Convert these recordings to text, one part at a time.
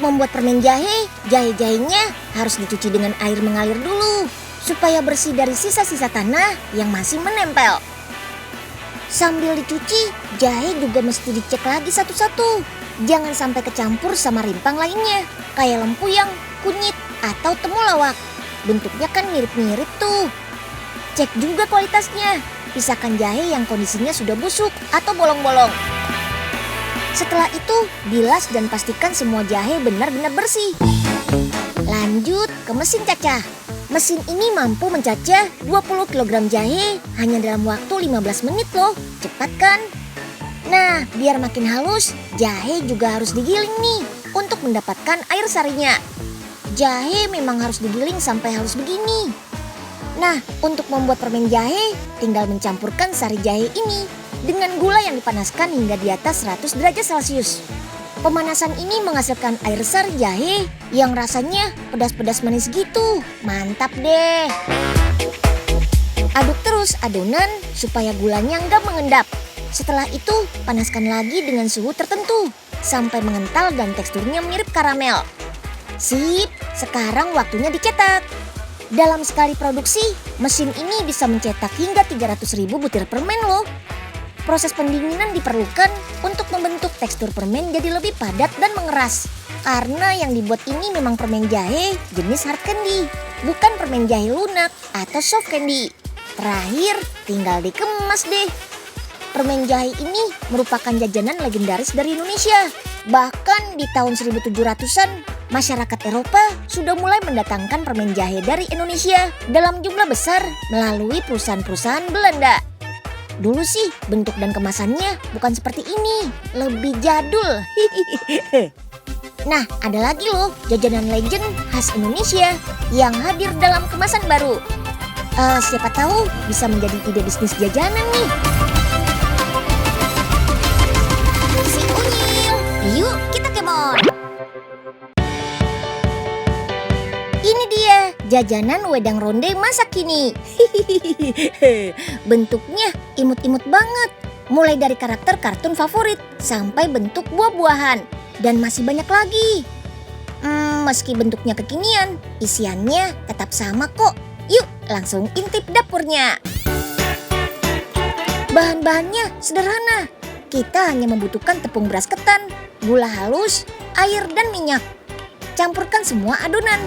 membuat permen jahe, jahe-jahenya harus dicuci dengan air mengalir dulu supaya bersih dari sisa-sisa tanah yang masih menempel. Sambil dicuci, jahe juga mesti dicek lagi satu-satu. Jangan sampai kecampur sama rimpang lainnya, kayak lempuyang, kunyit, atau temulawak. Bentuknya kan mirip-mirip tuh. Cek juga kualitasnya, pisahkan jahe yang kondisinya sudah busuk atau bolong-bolong. Setelah itu, bilas dan pastikan semua jahe benar-benar bersih. Lanjut ke mesin cacah. Mesin ini mampu mencacah 20 kg jahe hanya dalam waktu 15 menit loh. Cepat kan? Nah, biar makin halus, jahe juga harus digiling nih untuk mendapatkan air sarinya. Jahe memang harus digiling sampai halus begini. Nah, untuk membuat permen jahe, tinggal mencampurkan sari jahe ini dengan gula yang dipanaskan hingga di atas 100 derajat Celcius. Pemanasan ini menghasilkan air sari jahe yang rasanya pedas-pedas manis gitu. Mantap deh. Aduk terus adonan supaya gulanya nggak mengendap. Setelah itu, panaskan lagi dengan suhu tertentu sampai mengental dan teksturnya mirip karamel. Sip, sekarang waktunya dicetak. Dalam sekali produksi, mesin ini bisa mencetak hingga 300.000 butir permen loh. Proses pendinginan diperlukan untuk membentuk tekstur permen jadi lebih padat dan mengeras. Karena yang dibuat ini memang permen jahe jenis hard candy, bukan permen jahe lunak atau soft candy. Terakhir, tinggal dikemas deh. Permen jahe ini merupakan jajanan legendaris dari Indonesia. Bahkan di tahun 1700-an, masyarakat Eropa sudah mulai mendatangkan permen jahe dari Indonesia dalam jumlah besar melalui perusahaan-perusahaan Belanda. Dulu sih bentuk dan kemasannya bukan seperti ini, lebih jadul. Nah, ada lagi loh jajanan legend khas Indonesia yang hadir dalam kemasan baru. Siapa tahu bisa menjadi ide bisnis jajanan nih. Si Unyil, yuk kita kemon. Ini dia jajanan wedang ronde masa kini. Bentuknya imut-imut banget. Mulai dari karakter kartun favorit sampai bentuk buah-buahan. Dan masih banyak lagi. Meski bentuknya kekinian, isiannya tetap sama kok. Yuk langsung intip dapurnya. Bahan-bahannya sederhana. Kita hanya membutuhkan tepung beras ketan, gula halus, air dan minyak. Campurkan semua adonan.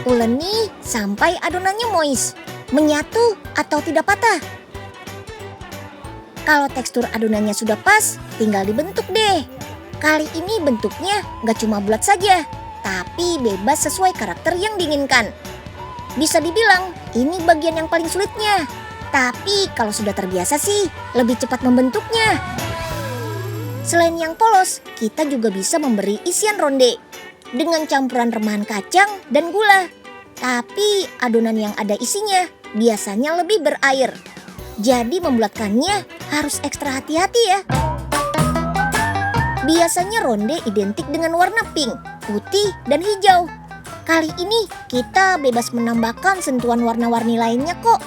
Uleni sampai adonannya moist, menyatu atau tidak patah. Kalau tekstur adonannya sudah pas, tinggal dibentuk deh. Kali ini bentuknya nggak cuma bulat saja, tapi bebas sesuai karakter yang diinginkan. Bisa dibilang ini bagian yang paling sulitnya, tapi kalau sudah terbiasa sih lebih cepat membentuknya. Selain yang polos, kita juga bisa memberi isian ronde dengan campuran remahan kacang dan gula. Tapi adonan yang ada isinya biasanya lebih berair. Jadi membulatkannya harus ekstra hati-hati ya. Biasanya ronde identik dengan warna pink, putih, dan hijau. Kali ini kita bebas menambahkan sentuhan warna-warni lainnya kok.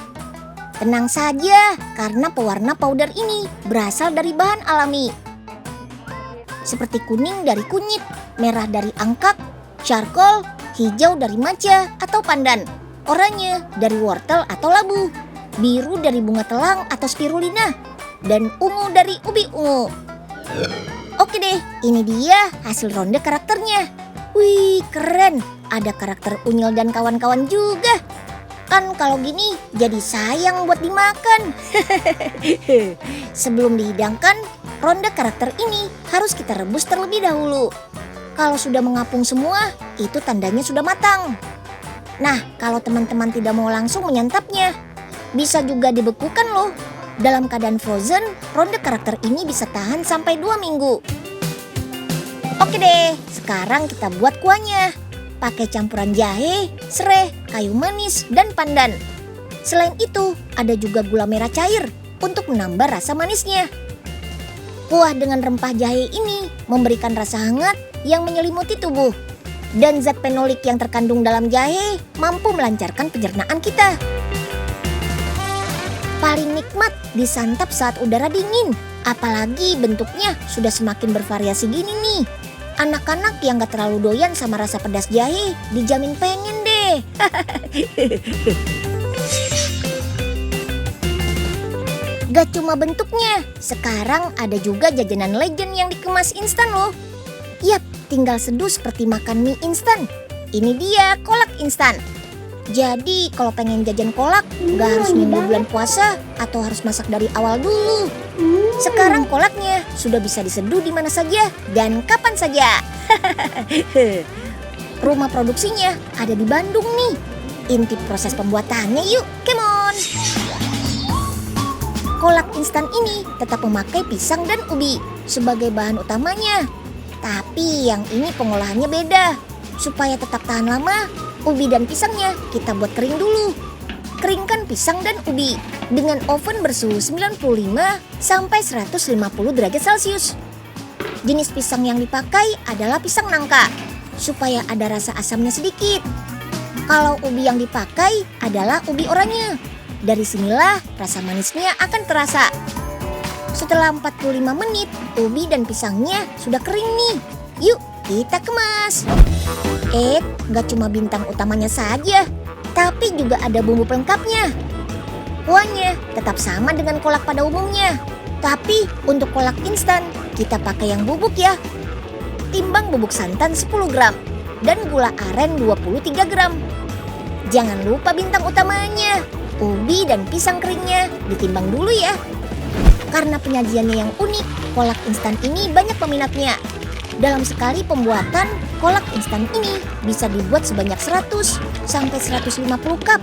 Tenang saja, karena pewarna powder ini berasal dari bahan alami. Seperti kuning dari kunyit, merah dari angkak, charcoal, hijau dari maca atau pandan, oranye dari wortel atau labu, biru dari bunga telang atau spirulina, dan ungu dari ubi ungu. Oke deh, ini dia hasil ronde karakternya. Wih, keren. Ada karakter Unyil dan kawan-kawan juga. Kan kalau gini jadi sayang buat dimakan. Sebelum dihidangkan, ronde karakter ini harus kita rebus terlebih dahulu. Kalau sudah mengapung semua, itu tandanya sudah matang. Nah, kalau teman-teman tidak mau langsung menyantapnya, bisa juga dibekukan loh. Dalam keadaan frozen, ronde karakter ini bisa tahan sampai 2 minggu. Oke deh, sekarang kita buat kuahnya. Pakai campuran jahe, serai, kayu manis, dan pandan. Selain itu, ada juga gula merah cair untuk menambah rasa manisnya. Kuah dengan rempah jahe ini memberikan rasa hangat yang menyelimuti tubuh. Dan zat fenolik yang terkandung dalam jahe mampu melancarkan pencernaan kita. Paling nikmat disantap saat udara dingin. Apalagi bentuknya sudah semakin bervariasi gini nih. Anak-anak yang gak terlalu doyan sama rasa pedas jahe dijamin pengen deh. Gak cuma bentuknya, sekarang ada juga jajanan legend yang dikemas instan loh. Yap, tinggal seduh seperti makan mie instan. Ini dia kolak instan. Jadi kalau pengen jajan kolak, gak harus nunggu bulan puasa atau harus masak dari awal dulu. Sekarang kolaknya sudah bisa diseduh di mana saja dan kapan saja. Rumah produksinya ada di Bandung nih. Intip proses pembuatannya yuk, come on. Kolak instan ini tetap memakai pisang dan ubi sebagai bahan utamanya. Tapi yang ini pengolahannya beda. Supaya tetap tahan lama, ubi dan pisangnya kita buat kering dulu. Keringkan pisang dan ubi dengan oven bersuhu 95 sampai 150 derajat Celcius. Jenis pisang yang dipakai adalah pisang nangka, supaya ada rasa asamnya sedikit. Kalau ubi yang dipakai adalah ubi oranye. Dari sinilah rasa manisnya akan terasa. Setelah 45 menit, ubi dan pisangnya sudah kering nih. Yuk, kita kemas. Gak cuma bintang utamanya saja, tapi juga ada bumbu pelengkapnya. Kuahnya tetap sama dengan kolak pada umumnya. Tapi untuk kolak instan, kita pakai yang bubuk ya. Timbang bubuk santan 10 gram dan gula aren 23 gram. Jangan lupa bintang utamanya. Ubi dan pisang keringnya ditimbang dulu ya. Karena penyajiannya yang unik, kolak instan ini banyak peminatnya. Dalam sekali pembuatan, kolak instan ini bisa dibuat sebanyak 100 sampai 150 cup.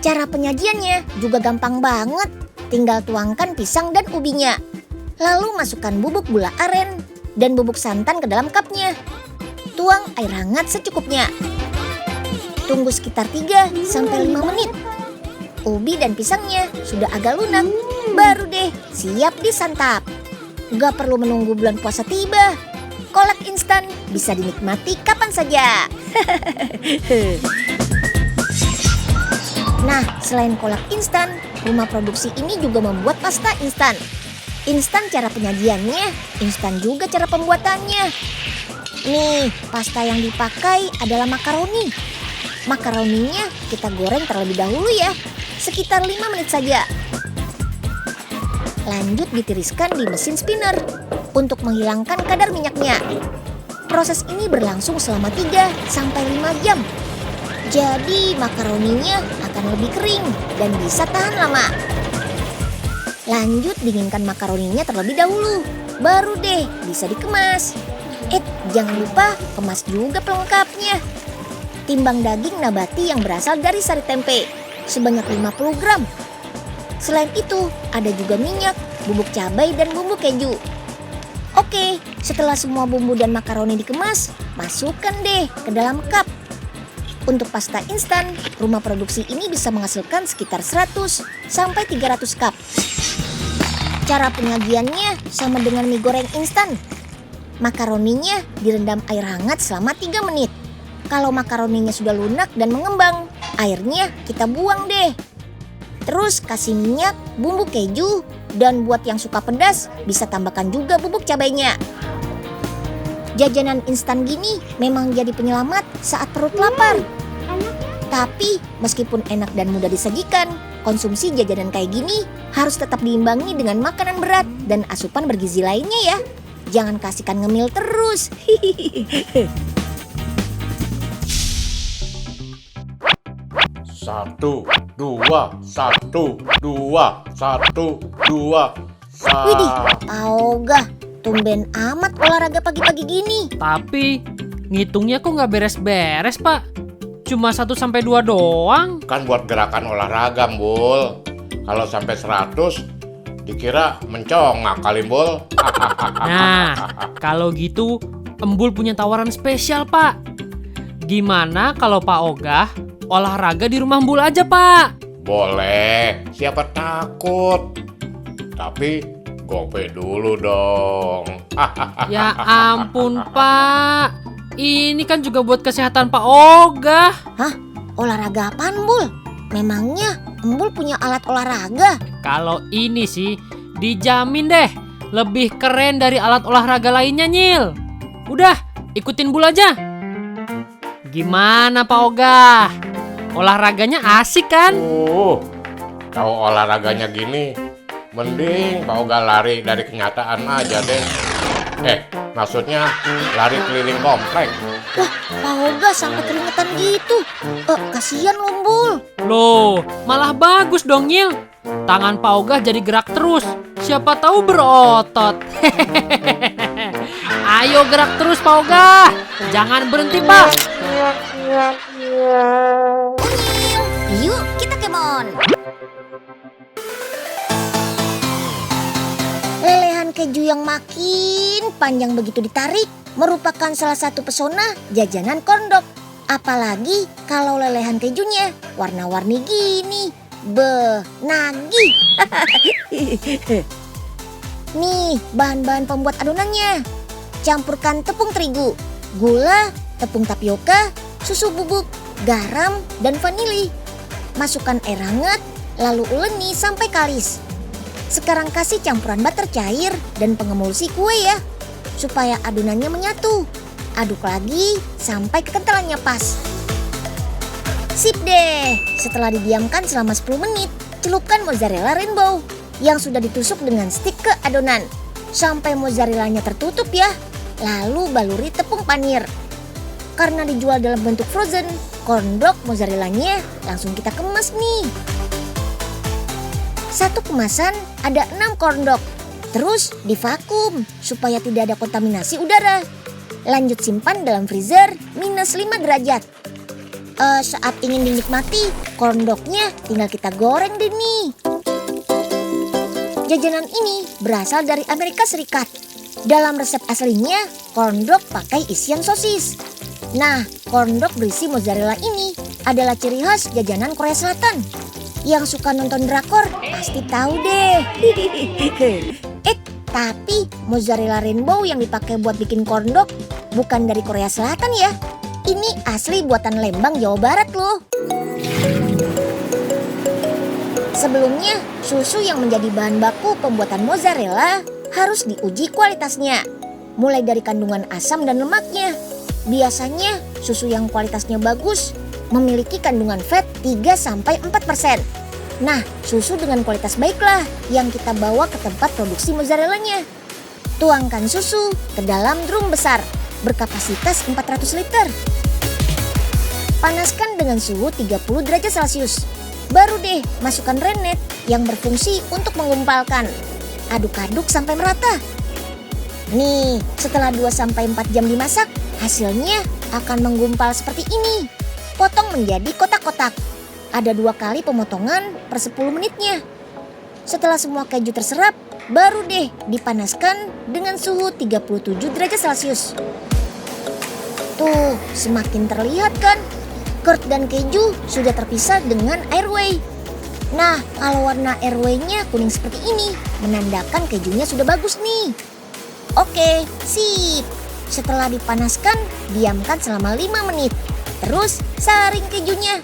Cara penyajiannya juga gampang banget. Tinggal tuangkan pisang dan ubinya. Lalu masukkan bubuk gula aren dan bubuk santan ke dalam cupnya. Tuang air hangat secukupnya. Tunggu sekitar 3 sampai 5 menit. Ubi dan pisangnya sudah agak lunak. Baru deh siap disantap. Gak perlu menunggu bulan puasa tiba. Kolak instan bisa dinikmati kapan saja. Nah, selain kolak instan, rumah produksi ini juga membuat pasta instan. Instan cara penyajiannya, instan juga cara pembuatannya. Nih, pasta yang dipakai adalah makaroni. Makaroninya kita goreng terlebih dahulu ya, sekitar 5 menit saja. Lanjut ditiriskan di mesin spinner untuk menghilangkan kadar minyaknya. Proses ini berlangsung selama 3 sampai 5 jam. Jadi makaroninya akan lebih kering dan bisa tahan lama. Lanjut dinginkan makaroninya terlebih dahulu, baru deh bisa dikemas. Jangan lupa kemas juga pelengkapnya. Timbang daging nabati yang berasal dari sari tempe sebanyak 50 gram. Selain itu, ada juga minyak, bubuk cabai, dan bumbu keju. Oke, setelah semua bumbu dan makaroni dikemas, masukkan deh ke dalam cup. Untuk pasta instan, rumah produksi ini bisa menghasilkan sekitar 100 sampai 300 cup. Cara penyajiannya sama dengan mie goreng instan. Makaroninya direndam air hangat selama 3 menit. Kalau makaroninya sudah lunak dan mengembang, airnya kita buang deh. Terus kasih minyak, bumbu keju, dan buat yang suka pedas bisa tambahkan juga bubuk cabainya. Jajanan instan gini memang jadi penyelamat saat perut lapar. Tapi meskipun enak dan mudah disajikan, konsumsi jajanan kayak gini harus tetap diimbangi dengan makanan berat dan asupan bergizi lainnya ya. Jangan kasihkan ngemil terus. 1, 2, 1, 2, 1, 2. Widih, Aoga, tumben amat olahraga pagi-pagi gini. Tapi ngitungnya kok nggak beres-beres, Pak. Cuma 1-2 doang. Kan buat gerakan olahraga, Mbul. Kalau sampai 100, dikira mencongak kali, Mbul. Nah, kalau gitu Embul punya tawaran spesial, Pak. Gimana kalau Pak Ogah olahraga di rumah Embul aja, Pak? Boleh, siapa takut. Tapi gope dulu dong. Ya ampun, Pak. Ini kan juga buat kesehatan Pak Ogah. Hah? Olahraga apaan, Bul? Memangnya Embul punya alat olahraga? Kalau ini sih dijamin deh Lebih keren dari alat olahraga lainnya, Nyil. Udah, ikutin Bul aja. Gimana Pak Ogah? Olahraganya asik kan? Tahu olahraganya gini, mending Pak Ogah lari dari kenyataan aja deh. Maksudnya lari keliling komplek. Wah, Pak Ogah sampai keringetan gitu. Kasihan loh, Bul. Loh, malah bagus dong, Nyil. Tangan Pak Ogah jadi gerak terus. Siapa tahu berotot. Ayo gerak terus Pak Ogah. Jangan berhenti, Pak. Yuk, kita kemon. Lelehan keju yang makin panjang begitu ditarik merupakan salah satu pesona jajanan kondok. Apalagi kalau lelehan kejunya warna-warni gini. Nagih. Nih, bahan-bahan pembuat adonannya. Campurkan tepung terigu, gula, tepung tapioka, susu bubuk, garam, dan vanili. Masukkan air hangat, lalu uleni sampai kalis. Sekarang kasih campuran butter cair dan pengemulsi kue ya, supaya adonannya menyatu. Aduk lagi sampai kekentalannya pas. Sip deh, setelah didiamkan selama 10 menit, celupkan mozzarella rainbow yang sudah ditusuk dengan stik ke adonan. Sampai mozzarellanya tertutup ya, lalu baluri tepung panir. Karena dijual dalam bentuk frozen, kondok mozzarellanya langsung kita kemas nih. Satu kemasan ada 6 kondok. Terus divakum supaya tidak ada kontaminasi udara. Lanjut simpan dalam freezer minus 5 derajat. Saat ingin dinikmati, kondoknya tinggal kita goreng deh nih. Jajanan ini berasal dari Amerika Serikat. Dalam resep aslinya, kondok pakai isian sosis. Nah, kondok berisi mozzarella ini adalah ciri khas jajanan Korea Selatan. Yang suka nonton drakor pasti tahu deh. Tapi mozzarella rainbow yang dipakai buat bikin kondok bukan dari Korea Selatan ya. Ini asli buatan Lembang, Jawa Barat loh. Sebelumnya, susu yang menjadi bahan baku pembuatan mozzarella harus diuji kualitasnya. Mulai dari kandungan asam dan lemaknya. Biasanya susu yang kualitasnya bagus memiliki kandungan fat 3-4%. Nah, susu dengan kualitas baiklah yang kita bawa ke tempat produksi mozzarellanya. Tuangkan susu ke dalam drum besar berkapasitas 400 liter. Panaskan dengan suhu 30 derajat Celcius. Baru deh masukkan rennet yang berfungsi untuk menggumpalkan. Aduk-aduk sampai merata. Nih, setelah 2-4 jam dimasak, hasilnya akan menggumpal seperti ini. Potong menjadi kotak-kotak. Ada 2 kali pemotongan per 10 menitnya. Setelah semua keju terserap, baru deh dipanaskan dengan suhu 37 derajat Celcius. Tuh, semakin terlihat kan? Curd dan keju sudah terpisah dengan airway. Nah, kalau warna airway-nya kuning seperti ini, menandakan kejunya sudah bagus nih. Oke, sip. Setelah dipanaskan, diamkan selama 5 menit. Terus saring kejunya.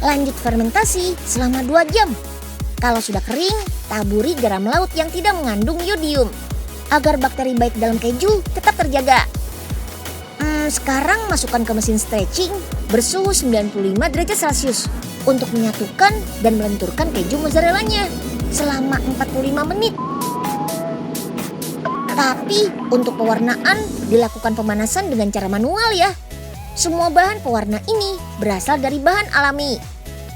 Lanjut fermentasi selama 2 jam. Kalau sudah kering, taburi garam laut yang tidak mengandung yodium agar bakteri baik dalam keju tetap terjaga. Sekarang masukkan ke mesin stretching bersuhu 95 derajat Celcius untuk menyatukan dan melenturkan keju mozzarellanya selama 45 menit. Tapi untuk pewarnaan dilakukan pemanasan dengan cara manual ya. Semua bahan pewarna ini berasal dari bahan alami.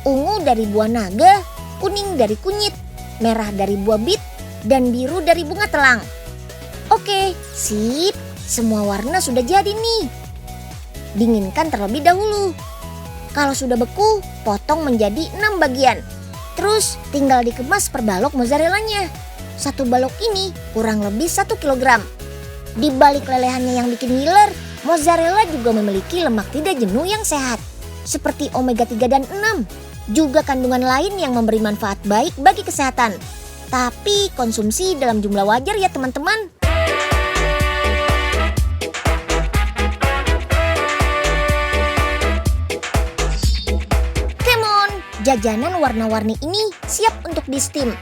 Ungu dari buah naga, kuning dari kunyit, merah dari buah bit, dan biru dari bunga telang. Oke, sip. Semua warna sudah jadi nih. Dinginkan terlebih dahulu. Kalau sudah beku, potong menjadi 6 bagian. Terus tinggal dikemas per balok mozzarellanya. 1 balok ini kurang lebih 1 kilogram. Di balik lelehannya yang bikin ngiler, mozzarella juga memiliki lemak tidak jenuh yang sehat. Seperti omega 3 dan 6. Juga kandungan lain yang memberi manfaat baik bagi kesehatan. Tapi konsumsi dalam jumlah wajar ya teman-teman. Jajanan warna-warni ini siap untuk di-steam.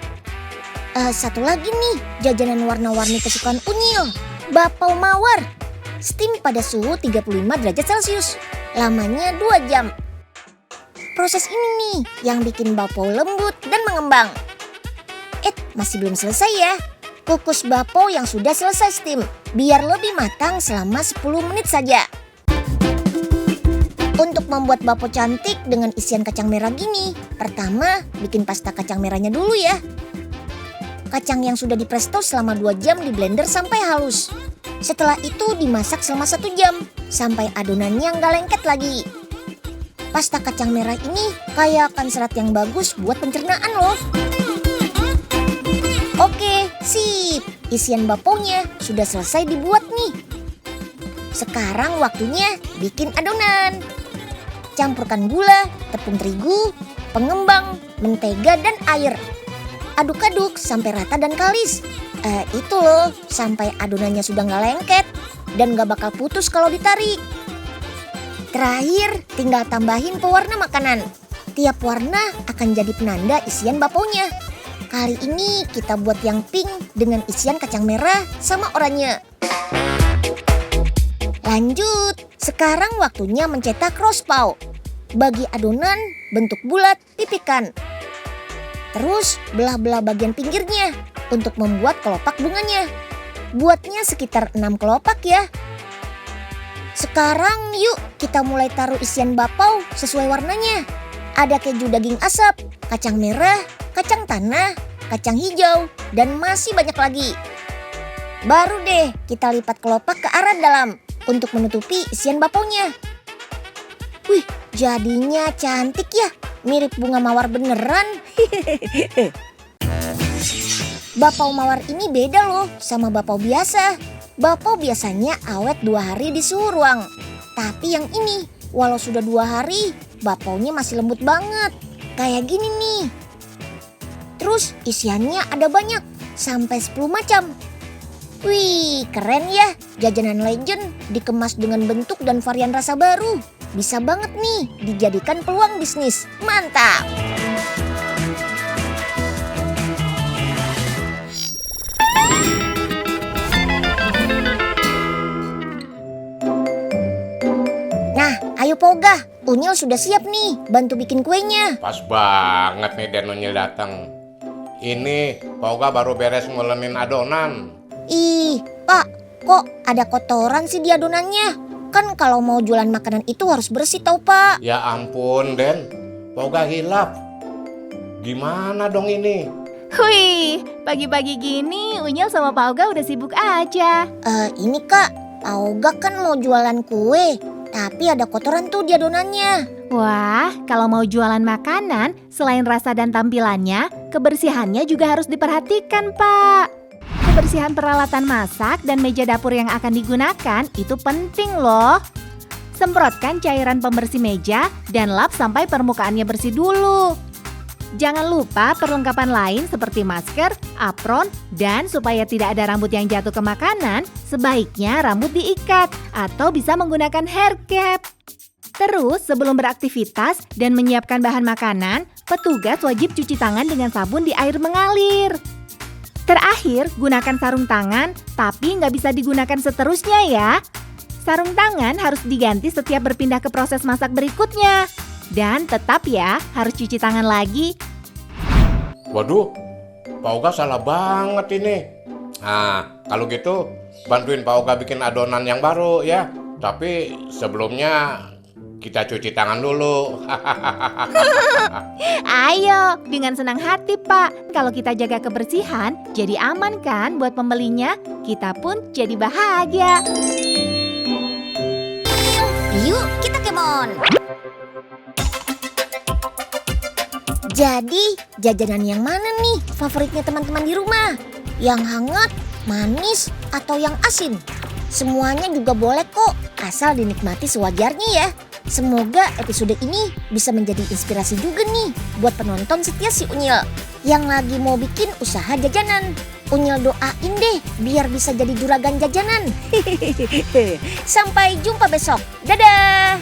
Satu lagi nih, jajanan warna-warni kesukaan Unyil, Bapau Mawar. Steam pada suhu 35 derajat Celcius. Lamanya 2 jam. Proses ini nih yang bikin bapau lembut dan mengembang. Masih belum selesai ya. Kukus bapau yang sudah selesai steam, biar lebih matang selama 10 menit saja. Untuk membuat bapau cantik dengan isian kacang merah gini, pertama bikin pasta kacang merahnya dulu ya. Kacang yang sudah dipresto selama 2 jam di blender sampai halus. Setelah itu dimasak selama 1 jam, sampai adonannya nggak lengket lagi. Pasta kacang merah ini kaya akan serat yang bagus buat pencernaan loh. Oke, sip. Isian bapaunya sudah selesai dibuat nih. Sekarang waktunya bikin adonan. Campurkan gula, tepung terigu, pengembang, mentega, dan air. Aduk-aduk sampai rata dan kalis. Itu loh, sampai adonannya sudah nggak lengket dan nggak bakal putus kalau ditarik. Terakhir, tinggal tambahin pewarna makanan. Tiap warna akan jadi penanda isian bapaunya. Kali ini kita buat yang pink dengan isian kacang merah sama oranye. Lanjut, sekarang waktunya mencetak rosepau. Bagi adonan bentuk bulat, pipihkan. Terus belah-belah bagian pinggirnya untuk membuat kelopak bunganya. Buatnya sekitar 6 kelopak ya. Sekarang yuk kita mulai taruh isian bapau sesuai warnanya. Ada keju daging asap, kacang merah, kacang tanah, kacang hijau, dan masih banyak lagi. Baru deh kita lipat kelopak ke arah dalam untuk menutupi isian bapaunya. Wih, jadinya cantik ya, mirip bunga mawar beneran. Bapau mawar ini beda loh sama bapau biasa. Bapau biasanya awet 2 hari di suhu ruang. Tapi yang ini, walau sudah 2 hari, bapaunya masih lembut banget. Kayak gini nih. Terus isiannya ada banyak, sampai 10 macam. Wih, keren ya. Jajanan legend dikemas dengan bentuk dan varian rasa baru. Bisa banget nih dijadikan peluang bisnis. Mantap! Nah, ayo Poga. Unyil sudah siap nih bantu bikin kuenya. Pas banget nih Den Unyil datang. Ini Poga baru beres ngulemin adonan. Ih, Pak, kok ada kotoran sih di adonannya? Kan kalau mau jualan makanan itu harus bersih tau Pak. Ya ampun Den, Poga hilaf. Gimana dong ini? Wih, pagi-pagi gini Unyil sama Pak Oga udah sibuk aja. Ini Kak, Pak Oga kan mau jualan kue, tapi ada kotoran tuh di adonannya. Wah, kalau mau jualan makanan, selain rasa dan tampilannya, kebersihannya juga harus diperhatikan, Pak. Kebersihan peralatan masak dan meja dapur yang akan digunakan itu penting loh. Semprotkan cairan pembersih meja dan lap sampai permukaannya bersih dulu. Jangan lupa perlengkapan lain seperti masker, apron, dan supaya tidak ada rambut yang jatuh ke makanan, sebaiknya rambut diikat atau bisa menggunakan hair cap. Terus sebelum beraktivitas dan menyiapkan bahan makanan, petugas wajib cuci tangan dengan sabun di air mengalir. Terakhir, gunakan sarung tangan, tapi nggak bisa digunakan seterusnya ya. Sarung tangan harus diganti setiap berpindah ke proses masak berikutnya. Dan tetap ya, harus cuci tangan lagi. Waduh, Pak Oga salah banget ini. Nah, kalau gitu bantuin Pak Oga bikin adonan yang baru ya. Tapi sebelumnya kita cuci tangan dulu. Ayo, dengan senang hati Pak. Kalau kita jaga kebersihan, jadi aman kan buat pembelinya? Kita pun jadi bahagia. Yuk kita kemon. Jadi jajanan yang mana nih favoritnya teman-teman di rumah? Yang hangat, manis, atau yang asin? Semuanya juga boleh kok, asal dinikmati sewajarnya ya. Semoga episode ini bisa menjadi inspirasi juga nih buat penonton setia si Unyil yang lagi mau bikin usaha jajanan. Unyil doain deh biar bisa jadi juragan jajanan. Sampai jumpa besok. Dadah!